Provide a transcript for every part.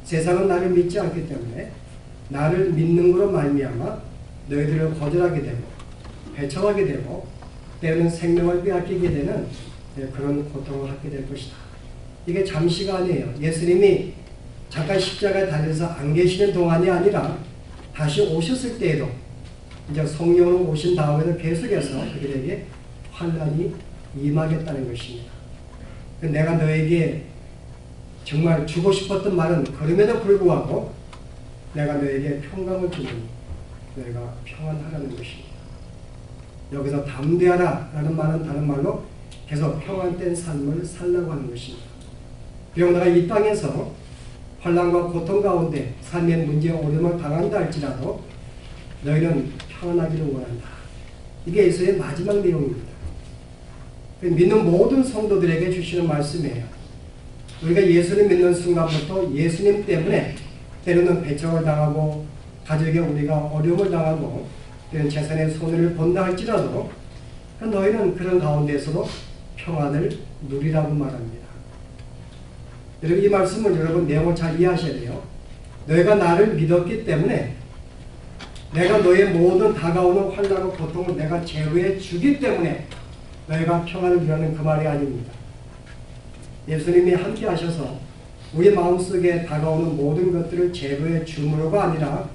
세상은 나를 믿지 않기 때문에 나를 믿는 것으로 말미암아 너희들을 거절하게 되고 배척하게 되고 때로는 생명을 빼앗기게 되는 그런 고통을 갖게 될 것이다. 이게 잠시가 아니에요. 예수님이 잠깐 십자가에 달려서 안 계시는 동안이 아니라 다시 오셨을 때에도 이제 성령으로 오신 다음에도 계속해서 그들에게 환난이 임하겠다는 것입니다. 내가 너에게 정말 주고 싶었던 말은 그럼에도 불구하고 내가 너에게 평강을 주니 너희가 평안하라는 것입니다. 여기서 담대하라 라는 말은 다른 말로 계속 평안된 삶을 살라고 하는 것입니다. 비록 내가 이 땅에서 환난과 고통 가운데 삶의 문제에 어려움을 당한다 할지라도 너희는 평안하기를 원한다. 이게 예수의 마지막 내용입니다. 믿는 모든 성도들에게 주시는 말씀이에요. 우리가 예수를 믿는 순간부터 예수님 때문에 때로는 배척을 당하고 가족에 우리가 어려움을 당하고 때로는 재산의 손해를 본다 할지라도 너희는 그런 가운데서도 평안을 누리라고 말합니다. 여러분 이 말씀은 여러분 내용을 잘 이해하셔야 돼요. 너희가 나를 믿었기 때문에 내가 너의 모든 다가오는 환난과 고통을 내가 제거해 주기 때문에 너희가 평안을 누리는 그 말이 아닙니다. 예수님이 함께 하셔서 우리 마음속에 다가오는 모든 것들을 제거해 줌으로가 아니라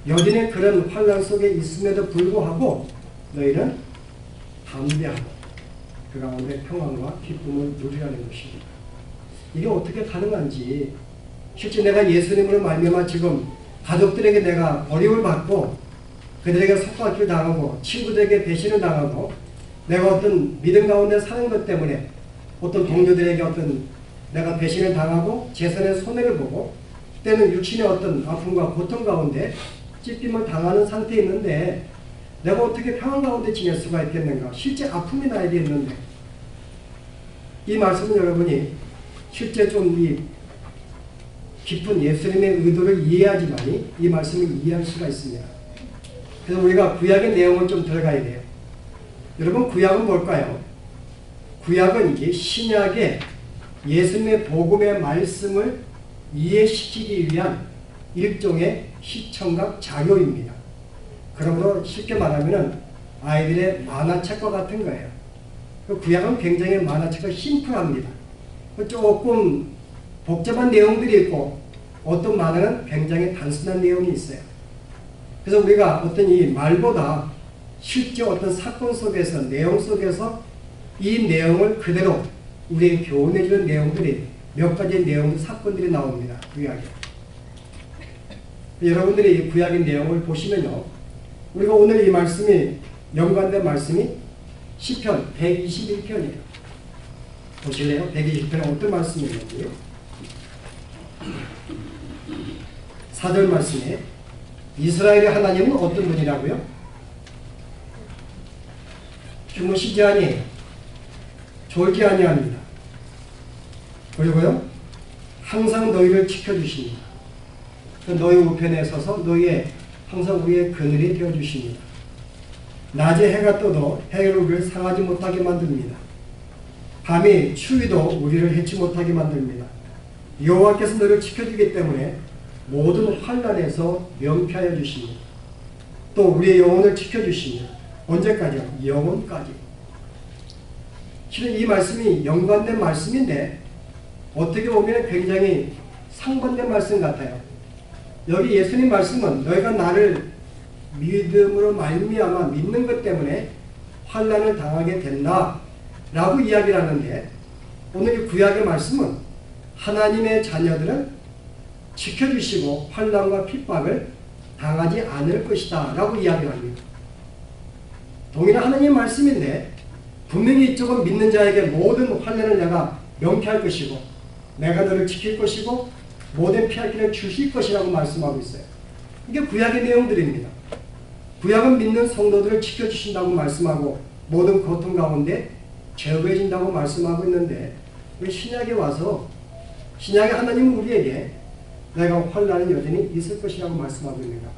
여전히 그런 환난 속에 있음에도 불구하고 너희는 담대하고 그 가운데 평안과 기쁨을 누리라는 것입니다. 이게 어떻게 가능한지 실제 내가 예수님으로 말미암아 지금 가족들에게 내가 어려움을 받고 그들에게 속박을 당하고 친구들에게 배신을 당하고 내가 어떤 믿음 가운데 사는 것 때문에 어떤 동료들에게 어떤 내가 배신을 당하고 재산의 손해를 보고 때는 육신의 어떤 아픔과 고통 가운데 찢김을 당하는 상태에 있는데 내가 어떻게 평안 가운데 지낼 수가 있겠는가? 실제 아픔이 나에게 있는데 이 말씀은 여러분이 실제 좀 이 깊은 예수님의 의도를 이해하지만이 이 말씀을 이해할 수가 있습니다. 그래서 우리가 구약의 내용을 좀 들어가야 돼요. 여러분 구약은 뭘까요? 구약은 이게 신약의 예수님의 복음의 말씀을 이해시키기 위한 일종의 시청각 자료입니다. 그러므로 쉽게 말하면 아이들의 만화책과 같은 거예요. 그 구약은 굉장히 만화책이 심플합니다. 조금 복잡한 내용들이 있고 어떤 만화는 굉장히 단순한 내용이 있어요. 그래서 우리가 어떤 이 말보다 실제 어떤 사건 속에서 내용 속에서 이 내용을 그대로 우리에게 교훈해주는 내용들이 몇 가지 내용 사건들이 나옵니다. 구약에. 여러분들이 이 구약의 내용을 보시면요. 우리가 오늘 이 말씀이 연관된 말씀이 시편 121편이에요. 보실래요? 121편은 어떤 말씀이 있는지요? 4절 말씀에 이스라엘의 하나님은 어떤 분이라고요? 주무시지 아니에요. 졸지 아니합니다. 그리고요 항상 너희를 지켜주십니다. 너희 우편에 서서 너희의 항상 우리의 그늘이 되어주십니다. 낮에 해가 떠도 해로 우리를 상하지 못하게 만듭니다. 밤이 추위도 우리를 해치 못하게 만듭니다. 여호와께서 너를 지켜주기 때문에 모든 환난에서 면피하여 주십니다. 또 우리의 영혼을 지켜주십니다. 언제까지요? 영혼까지. 실은 이 말씀이 연관된 말씀인데 어떻게 보면 굉장히 상반된 말씀 같아요. 여기 예수님 말씀은 너희가 나를 믿음으로 말미암아 믿는 것 때문에 환난을 당하게 된다 라고 이야기를 하는데 오늘 이 구약의 말씀은 하나님의 자녀들은 지켜주시고 환난과 핍박을 당하지 않을 것이다 라고 이야기를 합니다. 동일한 하나님의 말씀인데 분명히 이쪽은 믿는 자에게 모든 환난을 내가 명쾌할 것이고 내가 너를 지킬 것이고 모든 피할 길을 주실 것이라고 말씀하고 있어요. 이게 구약의 내용들입니다. 구약은 믿는 성도들을 지켜주신다고 말씀하고 모든 고통 가운데 제거해진다고 말씀하고 있는데 왜 신약에 와서 신약의 하나님은 우리에게 내가 환난은 여전히 있을 것이라고 말씀하고 있는가?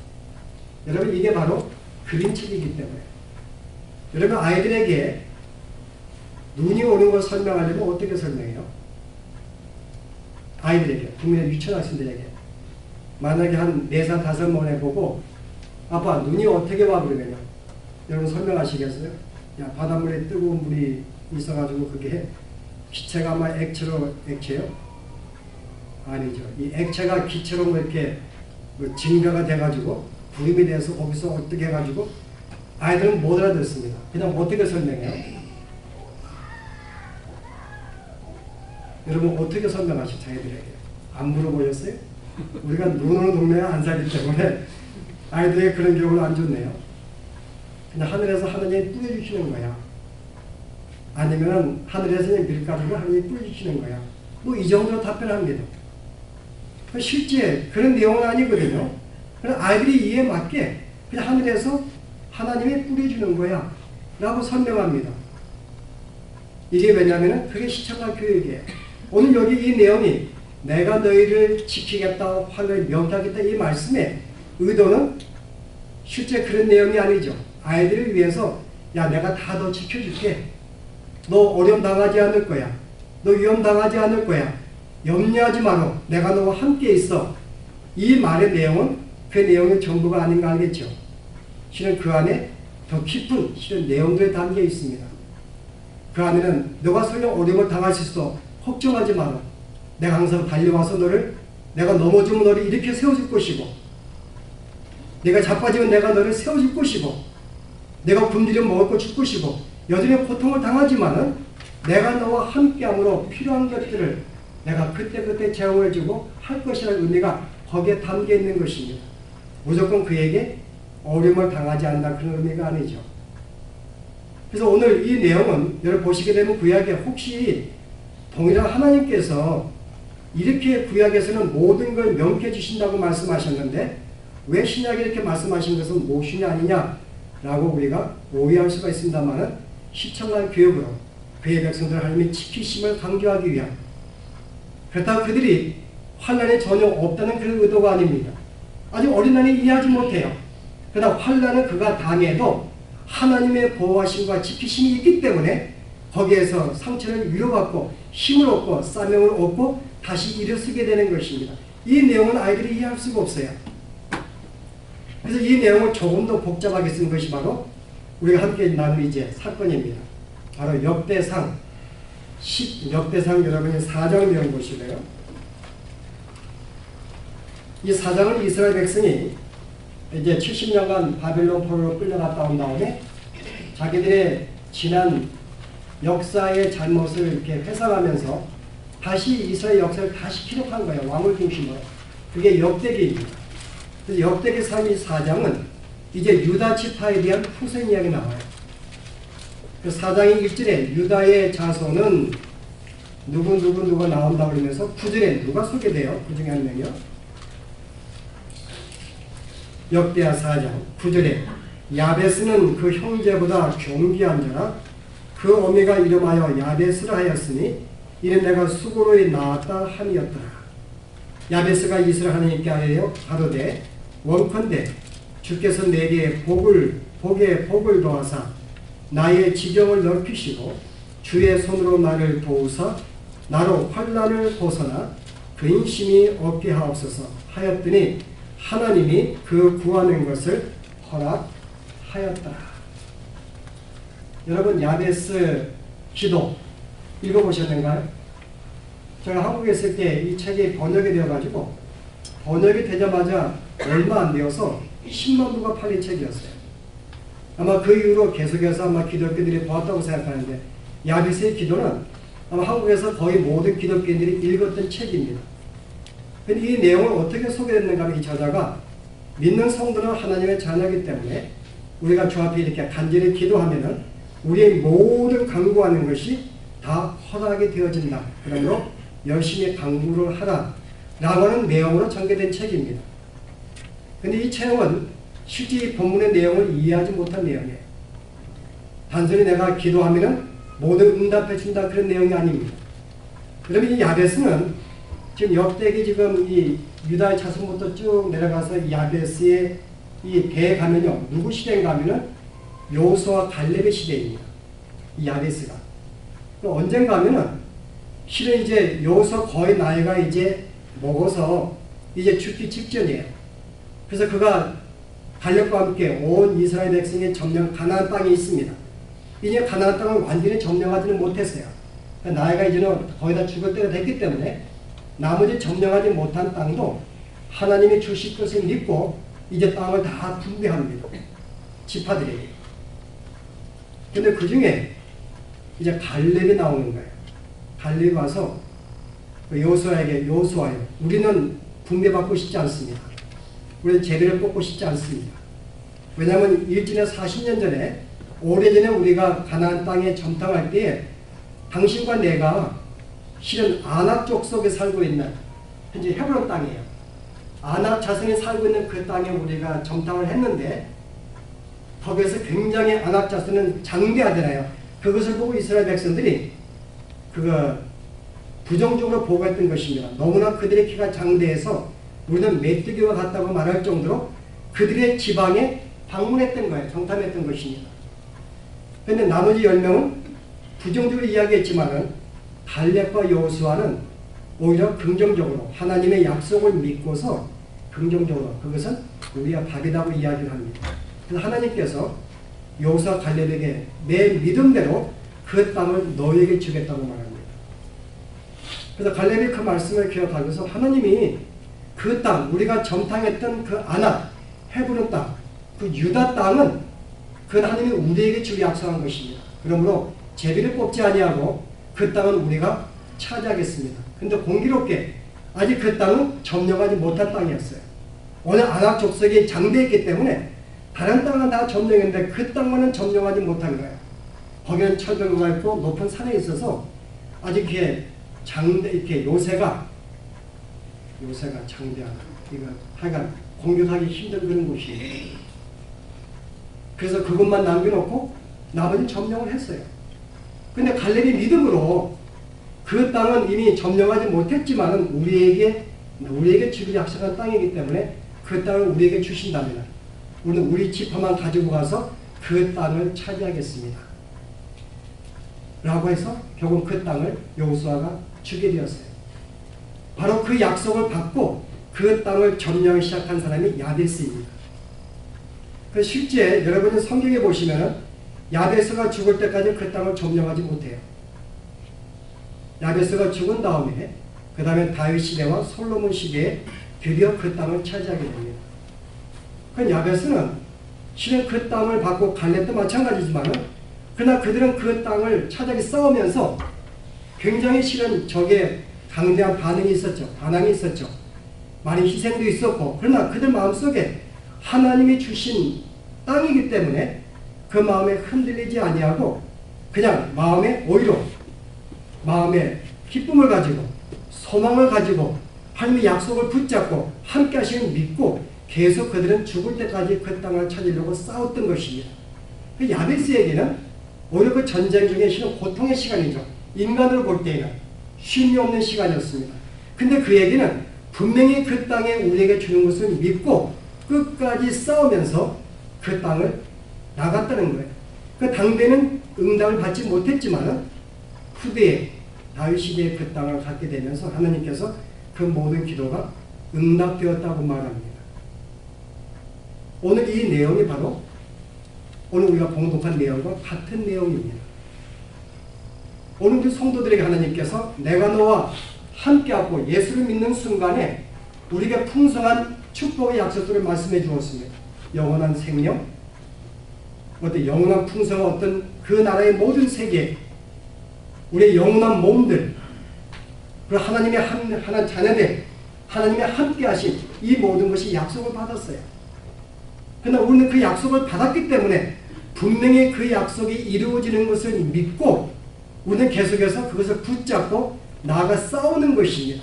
여러분 이게 바로 그림책이기 때문에 여러분 아이들에게 눈이 오는 걸 설명하려면 어떻게 설명해요? 아이들에게, 국민의 유치원 학생들에게 만약에 한 4살, 5번 해보고 아빠 눈이 어떻게 와 그러면요. 여러분 설명하시겠어요? 야 바닷물에 뜨거운 물이 있어가지고 그게 기체가 아마 액체요? 아니죠. 이 액체가 기체로 뭐 이렇게 뭐 증가가 돼가지고 구름이 돼서 거기서 어떻게 해가지고 아이들은 못 알아듣습니다. 그냥 어떻게 설명해요? 여러분 어떻게 설명하시죠? 자기들에게 안 물어보셨어요? 우리가 눈으로 동네에 안 살기 때문에 아이들에게 그런 경우는 안 좋네요. 그냥 하늘에서 하나님이 뿌려주시는 거야. 아니면 하늘에서 밀가루를 하나님이 뿌려주시는 거야. 뭐 이 정도로 답변합니다. 실제 그런 내용은 아니거든요. 그냥 아이들이 이해에 맞게 그냥 하늘에서 하나님이 뿌려주는 거야 라고 설명합니다. 이게 왜냐하면 그게 시청각 교육이에요. 오늘 여기 이 내용이 내가 너희를 지키겠다, 환란을 명하겠다 이 말씀의 의도는 실제 그런 내용이 아니죠. 아이들을 위해서 야 내가 다 너 지켜줄게. 너 어려움 당하지 않을 거야. 너 위험 당하지 않을 거야. 염려하지 마라. 내가 너와 함께 있어. 이 말의 내용은 그 내용의 전부가 아닌가 알겠죠. 실은 그 안에 더 깊은 실은 내용들이 담겨 있습니다. 그 안에는 너가 설령 어려움을 당할 수 있어. 걱정하지 마라. 내가 항상 달려와서 너를 내가 넘어지면 너를 일으켜 세워줄 것이고 내가 자빠지면 내가 너를 세워줄 것이고 내가 굶주리면 먹을 거 줄 것이고 여전히 고통을 당하지만은 내가 너와 함께함으로 필요한 것들을 내가 그때그때 제공해주고 할 것이라는 의미가 거기에 담겨 있는 것입니다. 무조건 그에게 어려움을 당하지 않는다 그런 의미가 아니죠. 그래서 오늘 이 내용은 여러분 보시게 되면 구약에 혹시 동일한 하나님께서 이렇게 구약에서는 모든 걸 명쾌해 주신다고 말씀하셨는데 왜 신약에 이렇게 말씀하신 것은 모순이 아니냐라고 우리가 오해할 수가 있습니다만은 시청한 교육으로 그의 백성들을 하나님이 지키심을 강조하기 위한 그렇다고 그들이 환난이 전혀 없다는 그런 의도가 아닙니다. 아직 어린아이 이해하지 못해요. 그러나 환난은 그가 당해도 하나님의 보호하심과 지키심이 있기 때문에 거기에서 상처를 위로받고 힘을 얻고 사명을 얻고 다시 일어서게 되는 것입니다. 이 내용은 아이들이 이해할 수가 없어요. 그래서 이 내용을 조금 더 복잡하게 쓴 것이 바로 우리가 함께 나눌 이제 사건입니다. 바로 역대상 여러분이 4장 내용 보실래요? 이 4장은 이스라엘 백성이 이제 70년간 바벨론 포로로 끌려갔다 온 다음에 자기들의 지난 역사의 잘못을 이렇게 회상하면서 다시 이스라엘 역사를 다시 기록한 거예요. 왕을 중심으로. 그게 역대기입니다. 그래서 역대기 4장은 이제 유다 지파에 대한 후생 이야기 나와요. 그 4장의 1절에 유다의 자손은 누가 나온다 그러면서 9절에 누가 소개돼요? 그 중에 한 명이요. 역대하 4장 9절에 야베스는 그 형제보다 존귀한 자라 그 어미가 이름하여 야베스라 하였으니 이는 내가 수고로이 낳았다 함이었더라. 야베스가 이스라엘 하나님께 하여 가로되 원컨대 주께서 내게 복에 더하사 나의 지경을 넓히시고 주의 손으로 나를 도우사 나로 환난을 벗어나 근심이 없게 하옵소서 하였더니 하나님이 그 구하는 것을 허락하였다. 여러분 야베스 기도 읽어보셨는가요? 제가 한국에 있을 때 이 책이 번역이 되어가지고 번역이 되자마자 얼마 안 되어서 10만 부가 팔린 책이었어요. 아마 그 이후로 계속해서 아마 기독교인들이 보았다고 생각하는데 야베스의 기도는 아마 한국에서 거의 모든 기독교인들이 읽었던 책입니다. 근데 이 내용을 어떻게 소개했는가 하면 이 저자가 믿는 성도는 하나님의 자녀이기 때문에 우리가 주 앞에 이렇게 간절히 기도하면은 우리의 모든 간구하는 것이 다 허락이 되어진다. 그러므로 열심히 간구를 하라. 라고 하는 내용으로 전개된 책입니다. 근데 이 책은 실제 이 본문의 내용을 이해하지 못한 내용이에요. 단순히 내가 기도하면은 모든 응답해 준다 그런 내용이 아닙니다. 그러면 이 야베스는 지금 역대기 지금 이 유다의 자손부터 쭉 내려가서 이 야베스의 이 배에 가면요. 누구 시대인가 하면은 요수와 갈렙의 시대입니다. 이 야베스가. 언젠가 하면은 실은 이제 요수 거의 나이가 이제 먹어서 이제 죽기 직전이에요. 그래서 그가 갈렙과 함께 온 이스라엘 백성의 점령 가나안 땅이 있습니다. 이제 가나안 땅을 완전히 점령하지는 못했어요. 나이가 이제는 거의 다 죽을 때가 됐기 때문에 나머지 점령하지 못한 땅도 하나님이 주실 것을 믿고 이제 땅을 다 분배합니다. 지파들에게. 근데 그 중에 이제 갈렙이 나오는 거예요. 갈렙이 와서 여호수아에게 여호수아요, 우리는 분배받고 싶지 않습니다. 우리는 제비를 뽑고 싶지 않습니다. 왜냐하면 일진의 40년 전에 오래전에 우리가 가나안 땅에 점탕할 때에 당신과 내가 실은 아낙 족속에 살고 있는 현재 헤브론 땅이에요. 아낙 자손이 살고 있는 그 땅에 우리가 점탕을 했는데 거기에서 굉장히 아낙 자손은 장대하잖아요. 그것을 보고 이스라엘 백성들이 부정적으로 보고했던 것입니다. 너무나 그들의 키가 장대해서 우리는 메뚜기와 같다고 말할 정도로 그들의 지방에 방문했던 거예요. 정탐했던 것입니다. 그런데 나머지 10명은 부정적으로 이야기했지만은 갈렙과 여호수아는 오히려 긍정적으로 하나님의 약속을 믿고서 긍정적으로 그것은 우리가 답이라고 이야기를 합니다. 그래서 하나님께서 여호수아 갈렙에게 내 믿음대로 그 땅을 너에게 주겠다고 말합니다. 그래서 갈렙이 그 말씀을 기억하면서 하나님이 그 땅, 우리가 점탕했던 그 아낙, 헤브론 땅, 그 유다 땅은 그 하나님이 우리에게 주기 약속한 것입니다. 그러므로 제비를 뽑지 아니하고 그 땅은 우리가 차지하겠습니다. 그런데 공교롭게 아직 그 땅은 점령하지 못한 땅이었어요. 오늘 아낙 족속이 장대했기 때문에 다른 땅은 다 점령했는데 그 땅만은 점령하지 못한 거예요. 거기는 철벽로가 있고 높은 산에 있어서 아직 이렇게 요새가 장대하다. 이거 하여간 공격하기 힘든 그런 곳이에요. 그래서 그것만 남겨놓고 나머지 점령을 했어요. 근데 갈렙이 믿음으로 그 땅은 이미 점령하지 못했지만은 우리에게 주기 약속한 땅이기 때문에 그 땅을 우리에게 주신다면 우리는 우리 지파만 가지고 가서 그 땅을 차지하겠습니다. 라고 해서 결국 그 땅을 여호수아가 주게 되었어요. 바로 그 약속을 받고 그 땅을 점령하기 시작한 사람이 야베스입니다. 그 실제 여러분이 성경에 보시면 야베스가 죽을 때까지 그 땅을 점령하지 못해요. 야베스가 죽은 다음에 그 다음에 다윗 시대와 솔로몬 시대에 드디어 그 땅을 차지하게 됩니다. 그 야베스는 실은 그 땅을 받고 갈렙도 마찬가지지만 그러나 그들은 그 땅을 차지하기 싸우면서 굉장히 실은 적의 강대한 반응이 있었죠. 반항이 있었죠. 많은 희생도 있었고 그러나 그들 마음속에 하나님이 주신 땅이기 때문에 그 마음에 흔들리지 아니하고 그냥 오히려 마음에 기쁨을 가지고 소망을 가지고 하나님의 약속을 붙잡고 함께 하시는 믿고 계속 그들은 죽을 때까지 그 땅을 찾으려고 싸웠던 것입니다. 그 야베스에게는 오히려 그 전쟁 중에 실은 고통의 시간이죠. 인간으로 볼 때에는 쉼이 없는 시간이었습니다. 근데 그에게는 분명히 그 땅에 우리에게 주는 것을 믿고 끝까지 싸우면서 그 땅을 나갔다는 거예요. 그 당대는 응답을 받지 못했지만 후대에 다윗 시대에 그 땅을 갖게 되면서 하나님께서 그 모든 기도가 응답되었다고 말합니다. 오늘 이 내용이 바로 오늘 우리가 봉독한 내용과 같은 내용입니다. 오늘 그 성도들에게 하나님께서 내가 너와 함께하고 예수를 믿는 순간에 우리에게 풍성한 축복의 약속들을 말씀해 주었습니다. 영원한 생명, 어떤 영원한 풍성한 어떤 그 나라의 모든 세계, 우리의 영원한 몸들, 그리고 하나님의 하나 자녀들, 하나님의 함께하신 이 모든 것이 약속을 받았어요. 그러나 우리는 그 약속을 받았기 때문에 분명히 그 약속이 이루어지는 것을 믿고 우리는 계속해서 그것을 붙잡고 나아가 싸우는 것입니다.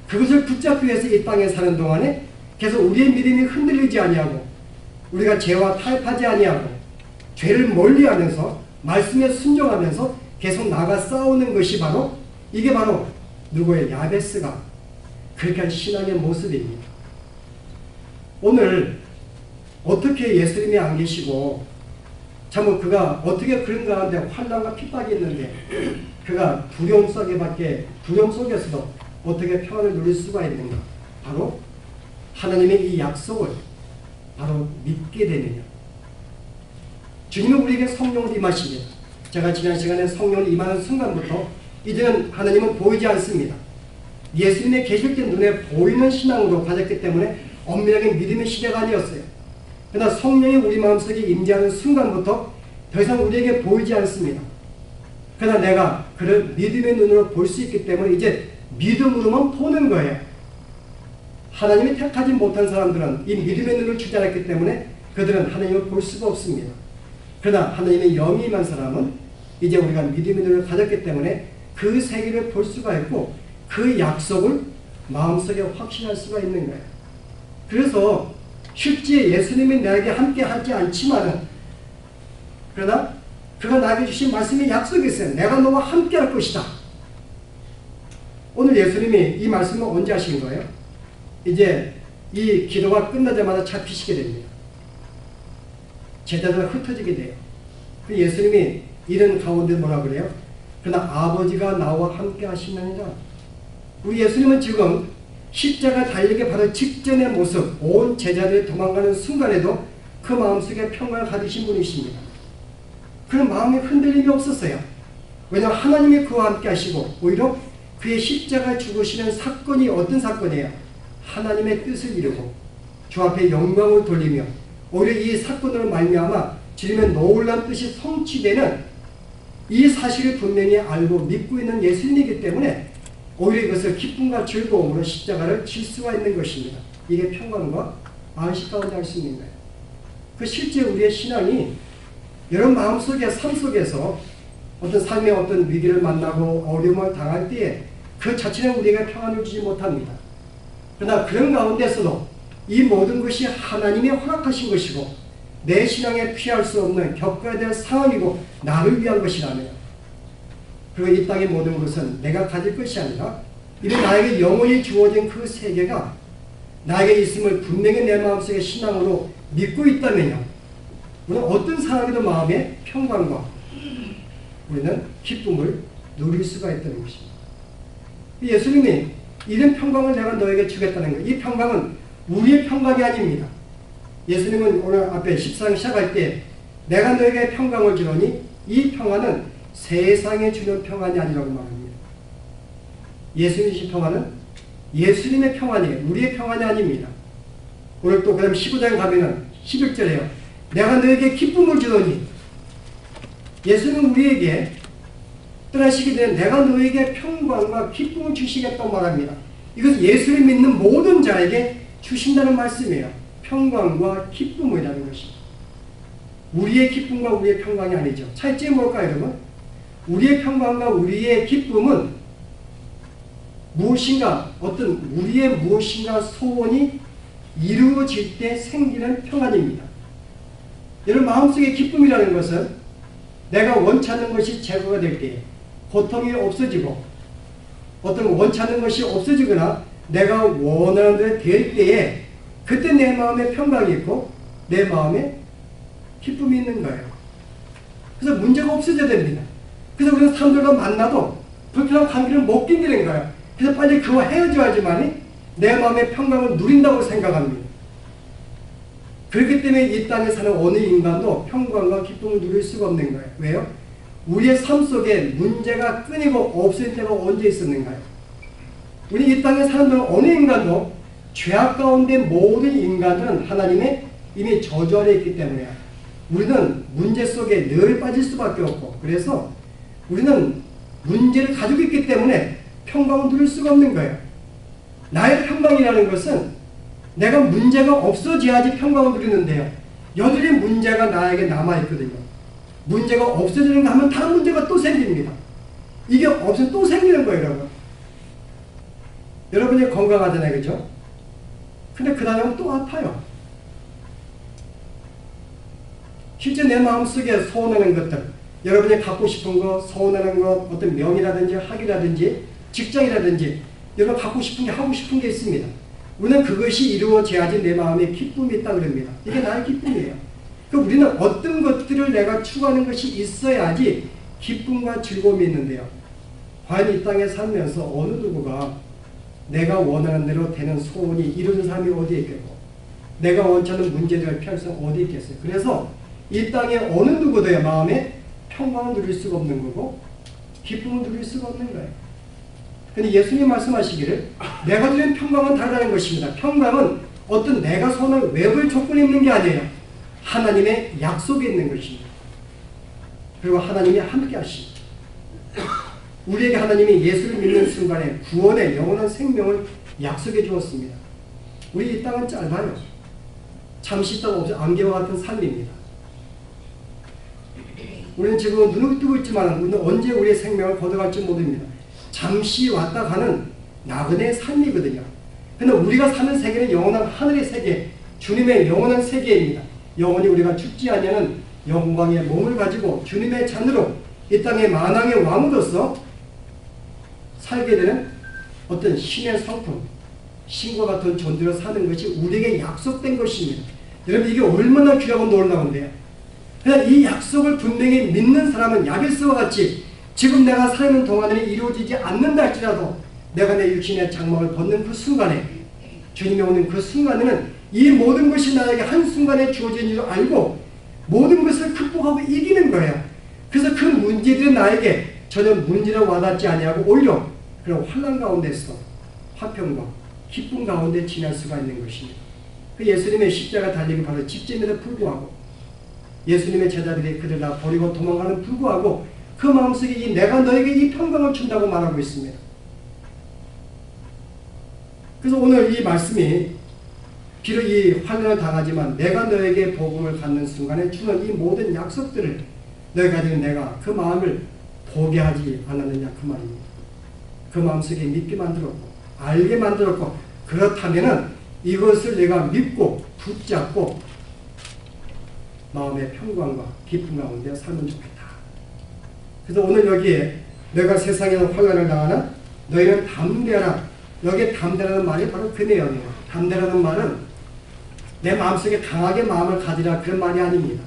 그것을 붙잡기 위해서 이 땅에 사는 동안에 계속 우리의 믿음이 흔들리지 아니하고 우리가 죄와 타협하지 아니하고 죄를 멀리하면서 말씀에 순종하면서 계속 나아가 싸우는 것이 바로 이게 바로 누구의 야베스가 그렇게 한 신앙의 모습입니다. 오늘 어떻게 예수님이 안 계시고 참 그가 어떻게 그런 가운데 환난과 핍박이 있는데 그가 두려움 속에서도 어떻게 평안을 누릴 수가 있는가? 바로 하나님의 이 약속을 바로 믿게 되느냐. 주님은 우리에게 성령을 임하십니다. 제가 지난 시간에 성령을 임하는 순간부터 이제는 하나님은 보이지 않습니다. 예수님의 계실 때 눈에 보이는 신앙으로 가졌기 때문에 엄밀하게 믿음의 시대가 아니었어요. 그러나 성령이 우리 마음속에 임재하는 순간부터 더 이상 우리에게 보이지 않습니다. 그러나 내가 그를 믿음의 눈으로 볼 수 있기 때문에 이제 믿음으로만 보는 거예요. 하나님이 택하지 못한 사람들은 이 믿음의 눈을 주지 않았기 때문에 그들은 하나님을 볼 수가 없습니다. 그러나 하나님의 영이 임한 사람은 이제 우리가 믿음의 눈을 가졌기 때문에 그 세계를 볼 수가 있고 그 약속을 마음속에 확신할 수가 있는 거예요. 그래서 실제 예수님이 나에게 함께 하지 않지만은 그러나 그가 나에게 주신 말씀이 약속이 있어요. 내가 너와 함께 할 것이다. 오늘 예수님이 이 말씀을 언제 하신 거예요? 이제 이 기도가 끝나자마자 잡히시게 됩니다. 제자들은 흩어지게 돼요. 그 예수님이 이런 가운데 뭐라 그래요? 그러나 아버지가 나와 함께 하시느니라. 우리 예수님은 지금 십자가 달리기 바로 직전의 모습, 온 제자들이 도망가는 순간에도 그 마음속에 평강을 가지신 분이십니다. 그런 마음의 흔들림이 없었어요. 왜냐하면 하나님이 그와 함께 하시고 오히려 그의 십자가 죽으시는 사건이 어떤 사건이에요? 하나님의 뜻을 이루고 주 앞에 영광을 돌리며 오히려 이 사건으로 말미암아 주님의 놀라운 뜻이 성취되는 이 사실을 분명히 알고 믿고 있는 예수님이기 때문에 오히려 이것을 기쁨과 즐거움으로 십자가를 질 수가 있는 것입니다. 이게 평강과 안식 가운데 할 수 있는 거예요. 그 실제 우리의 신앙이 여러분 마음속에 삶 속에서 어떤 삶의 어떤 위기를 만나고 어려움을 당할 때에 그 자체는 우리에게 평안을 주지 못합니다. 그러나 그런 가운데서도 이 모든 것이 하나님이 허락하신 것이고 내 신앙에 피할 수 없는 겪어야 될 상황이고 나를 위한 것이라면 그리고 이 땅의 모든 것은 내가 가질 것이 아니라 이미 나에게 영원히 주어진 그 세계가 나에게 있음을 분명히 내 마음속에 신앙으로 믿고 있다면요. 우리는 어떤 상황에도 마음의 평강과 우리는 기쁨을 누릴 수가 있다는 것입니다. 예수님이 이런 평강을 내가 너에게 주겠다는 거예요. 이 평강은 우리의 평강이 아닙니다. 예수님은 오늘 앞에 14장 시작할 때 내가 너에게 평강을 주노니 이 평안은 세상에 주는 평안이 아니라고 말합니다. 예수님이 주신 평안은 예수님의 평안이에요. 우리의 평안이 아닙니다. 오늘 또 그다음 15장에 가면은 11절에요. 내가 너에게 기쁨을 주노니 예수는 우리에게 떠나시게 되면 내가 너에게 평강과 기쁨을 주시겠다고 말합니다. 이것은 예수를 믿는 모든 자에게 주신다는 말씀이에요. 평강과 기쁨이라는 것입니다. 우리의 기쁨과 우리의 평강이 아니죠. 차이점이 뭘까요, 여러분? 우리의 평강과 우리의 기쁨은 무엇인가, 어떤 우리의 무엇인가 소원이 이루어질 때 생기는 평안입니다. 여러분 마음속의 기쁨이라는 것은 내가 원치 않는 것이 제거가 될 때에 고통이 없어지고 어떤 원치 않는 것이 없어지거나 내가 원하는 대로 될 때에 그때 내 마음에 평강이 있고 내 마음에 기쁨이 있는 거예요. 그래서 문제가 없어져야 됩니다. 그래서 우리는 사람들과 만나도 불편한 관계를 못 견디는 거예요. 그래서 빨리 그와 헤어져야지만이 내 마음의 평강을 누린다고 생각합니다. 그렇기 때문에 이 땅에 사는 어느 인간도 평강과 기쁨을 누릴 수가 없는 거예요. 왜요? 우리의 삶 속에 문제가 끊이고 없을 때가 언제 있었는가요? 우리 이 땅에 사는 어느 인간도 죄악 가운데 모든 인간들은 하나님의 이미 저주 아래 있기 때문에 우리는 문제 속에 늘 빠질 수밖에 없고 그래서 우리는 문제를 가지고 있기 때문에 평강을 누릴 수가 없는 거예요. 나의 평강이라는 것은 내가 문제가 없어져야지 평강을 누리는데요. 여전히 문제가 나에게 남아있거든요. 문제가 없어지는가 하면 다른 문제가 또 생깁니다. 이게 없으면 또 생기는 거예요, 여러분. 여러분이 건강하잖아요, 그죠? 근데 그 다음에 또 아파요. 실제 내 마음속에 소원하는 것들, 여러분이 갖고 싶은 거, 소원하는 것, 어떤 명이라든지 학이라든지 직장이라든지 여러분 갖고 싶은 게 하고 싶은 게 있습니다. 우리는 그것이 이루어져야지 내 마음에 기쁨이 있다 그럽니다. 이게 나의 기쁨이에요. 그러니까 우리는 어떤 것들을 내가 추구하는 것이 있어야지 기쁨과 즐거움이 있는데요. 과연 이 땅에 살면서 어느 누구가 내가 원하는 대로 되는 소원이 이루어진 사람이 어디에 있겠고 내가 원치 않는 문제들을 피할 수 어디 있겠어요. 그래서 이 땅에 어느 누구도야 마음에 평강을 누릴 수가 없는 거고 기쁨을 누릴 수가 없는 거예요. 근데 예수님 말씀하시기를 내가 드리는 평강은 다르다는 것입니다. 평강은 어떤 내가 소원할 외부의 조건이 있는 게 아니에요. 하나님의 약속이 있는 것입니다. 그리고 하나님이 함께 하시고 우리에게 하나님이 예수를 믿는 순간에 구원의 영원한 생명을 약속해 주었습니다. 우리 이 땅은 짧아요. 잠시 있다가 없어 안개와 같은 삶입니다. 우리는 지금 눈을 뜨고 있지만 우리는 언제 우리의 생명을 거둬갈지 모릅니다. 잠시 왔다 가는 나그네의 삶이거든요. 그런데 우리가 사는 세계는 영원한 하늘의 세계, 주님의 영원한 세계입니다. 영원히 우리가 죽지 않냐는 영광의 몸을 가지고 주님의 잔으로 이 땅의 만왕의 왕으로서 살게 되는 어떤 신의 성품, 신과 같은 존재로 사는 것이 우리에게 약속된 것입니다. 여러분 이게 얼마나 귀하고 놀라운데요. 그냥 이 약속을 분명히 믿는 사람은 야베스와 같이 지금 내가 살는 동안에는 이루어지지 않는다 할지라도 내가 내 육신의 장막을 벗는 그 순간에 주님이 오는 그 순간에는 이 모든 것이 나에게 한순간에 주어진 줄 알고 모든 것을 극복하고 이기는 거예요. 그래서 그 문제들은 나에게 전혀 문제로 와닿지 아니하고 오히려 그런 환난 가운데서 화평과 기쁨 가운데 지날 수가 있는 것입니다. 그 예수님의 십자가 달리기 바로 집제임에도 불구하고 예수님의 제자들이 그들 다 버리고 도망가는 불구하고 그 마음속에 이 내가 너에게 이 평강을 준다고 말하고 있습니다. 그래서 오늘 이 말씀이 비록 이 환난을 당하지만 내가 너에게 복음을 갖는 순간에 주는 이 모든 약속들을 너희가 지금 내가 그 마음을 포기하지 않았느냐 그 말입니다. 그 마음속에 믿게 만들었고 알게 만들었고 그렇다면은 이것을 내가 믿고 붙잡고 마음의 평강과 기쁨 가운데 살면 좋겠다. 그래서 오늘 여기에 내가 세상에서 환난을 당하나 너희는 담대하라. 여기에 담대라는 말이 바로 그 내용이에요. 담대라는 말은 내 마음속에 강하게 마음을 가지라 그런 말이 아닙니다.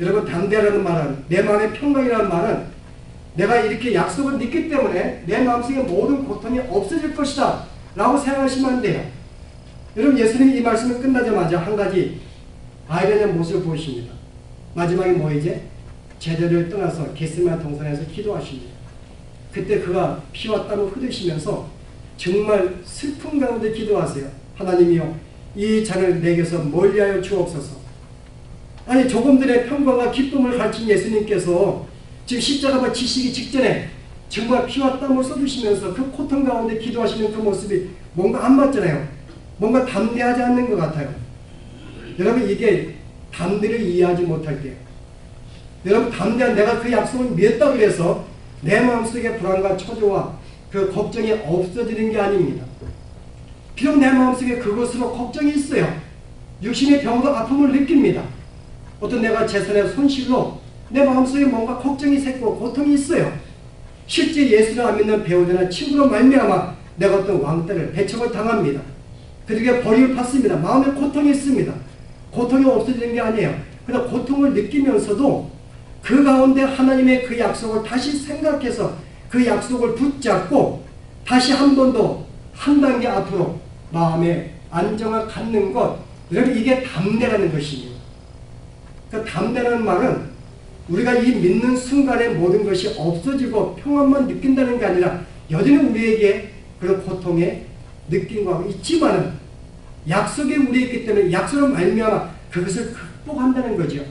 여러분 담대라는 말은 내 마음의 평강이라는 말은 내가 이렇게 약속을 믿기 때문에 내 마음속에 모든 고통이 없어질 것이다 라고 생각하시면 안 돼요. 여러분 예수님이 이 말씀을 끝나자마자 한 가지 아이러니한 모습을 보이십니다. 마지막에 뭐 이제 제자를 떠나서 겟세마네 동산에서 기도하십니다. 그때 그가 피와 땀을 흘리시면서 정말 슬픔 가운데 기도하세요. 하나님이여 이 잔을 내게서 멀리하여 주옵소서. 아니 조금 전에 평강과 기쁨을 가르친 예수님께서 지금 십자가가 지시기 직전에 정말 피와 땀을 쏟으시면서 그 고통 가운데 기도하시는 그 모습이 뭔가 안 맞잖아요. 뭔가 담대하지 않는 것 같아요. 여러분 이게 담대를 이해하지 못할 때요. 여러분 담대한 내가 그 약속을 믿었다고 해서 내 마음속에 불안과 초조와 그 걱정이 없어지는 게 아닙니다. 비록 내 마음속에 그것으로 걱정이 있어요. 육신의 병도 아픔을 느낍니다. 어떤 내가 재산의 손실로 내 마음속에 뭔가 걱정이 새고 고통이 있어요. 실제 예수를 안 믿는 배우자나 친구로 말미암아 내가 어떤 왕따를 배척을 당합니다. 그들에게 버림을 받습니다. 마음에 고통이 있습니다. 고통이 없어지는 게 아니에요. 그러나 고통을 느끼면서도 그 가운데 하나님의 그 약속을 다시 생각해서 그 약속을 붙잡고 다시 한 번 더 한 단계 앞으로 마음의 안정을 갖는 것, 여러분 이게 담대라는 것입니다. 그 담대라는 말은 우리가 이 믿는 순간에 모든 것이 없어지고 평안만 느낀다는 게 아니라 여전히 우리에게 그런 고통의 느낌과 있지만은 약속이 우리에 있기 때문에 약속을 말미암아 그것을 극복한다는 거죠.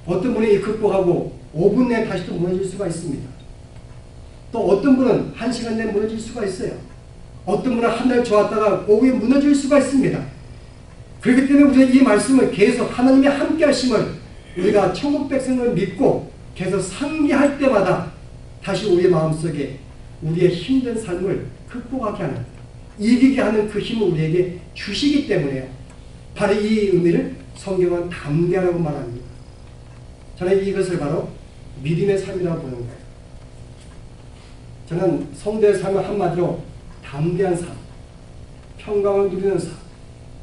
어떤 분이 극복하고 5분 내에 다시 또 무너질 수가 있습니다. 또 어떤 분은 1시간 내에 무너질 수가 있어요. 어떤 분은 한 달 좋았다가 오후에 무너질 수가 있습니다. 그렇기 때문에 우리가 이 말씀을 계속 하나님의 함께 하심을 우리가 천국 백성을 믿고 계속 상기할 때마다 다시 우리의 마음속에 우리의 힘든 삶을 극복하게 하는, 이기게 하는 그 힘을 우리에게 주시기 때문에요. 바로 이 의미를 성경은 담대하라고 말합니다. 저는 이것을 바로 믿음의 삶이라고 보는 거예요. 저는 성도의 삶을 한마디로 담대한 삶, 평강을 누리는 삶,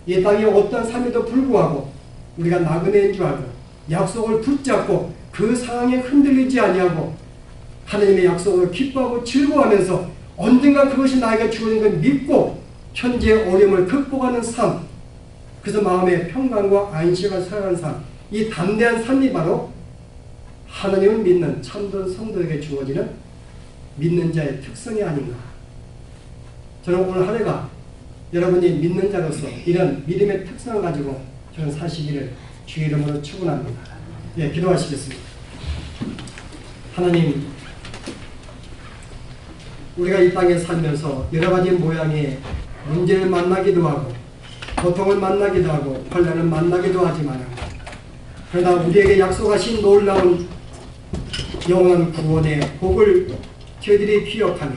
이 땅에 어떤 삶에도 불구하고 우리가 나그네인 줄 알고 약속을 붙잡고 그 상황에 흔들리지 아니하고 하나님의 약속을 기뻐하고 즐거워하면서 언젠가 그것이 나에게 주어진 걸 믿고 현재 어려움을 극복하는 삶, 그래서 마음의 평강과 안식을 살아가는 삶, 이 담대한 삶이 바로 하나님을 믿는 참된 성도에게 주어지는 믿는 자의 특성이 아닌가. 저는 오늘 하루가 여러분이 믿는 자로서 이런 믿음의 특성을 가지고 저는 사시기를 주의 이름으로 축원합니다. 예, 기도하시겠습니다. 하나님, 우리가 이 땅에 살면서 여러 가지 모양의 문제를 만나기도 하고 고통을 만나기도 하고 환난을 만나기도 하지만, 그러나 우리에게 약속하신 놀라운 영원한 구원의 복을 저희들이 기억하며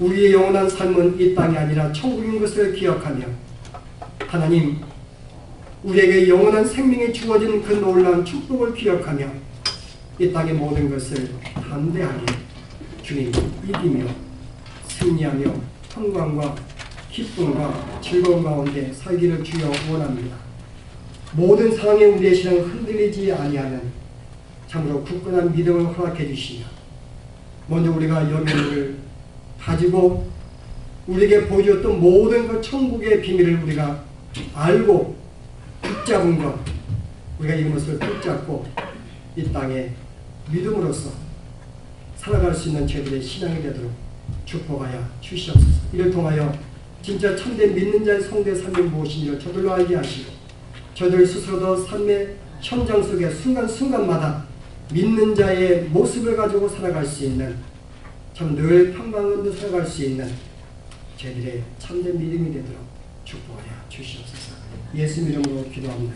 우리의 영원한 삶은 이 땅이 아니라 천국인 것을 기억하며, 하나님, 우리에게 영원한 생명이 주어진 그 놀라운 축복을 기억하며 이 땅의 모든 것을 담대하게 주님 이기며 승리하며 평강과 기쁨과 즐거움 가운데 살기를 주여 원합니다. 모든 상황에 우리의 신앙을 흔들리지 아니하는 참으로 굳건한 믿음을 허락해 주시며, 먼저 우리가 영혼을 가지고 우리에게 보여줬던 모든 그 천국의 비밀을 우리가 알고 붙잡은 것, 우리가 이것을 붙잡고 이 땅에 믿음으로써 살아갈 수 있는 저희들의 신앙이 되도록 축복하여 주시옵소서. 이를 통하여 진짜 참된 믿는 자의 성도의 삶이 무엇인지를 저들로 알게 하시고 저들 스스로도 삶의 현장 속에 순간순간마다 믿는 자의 모습을 가지고 살아갈 수 있는, 참 늘 평강을 살아갈 수 있는 저희들의 참된 믿음이 되도록 축복하여 주시옵소서. 예수 이름으로 기도합니다.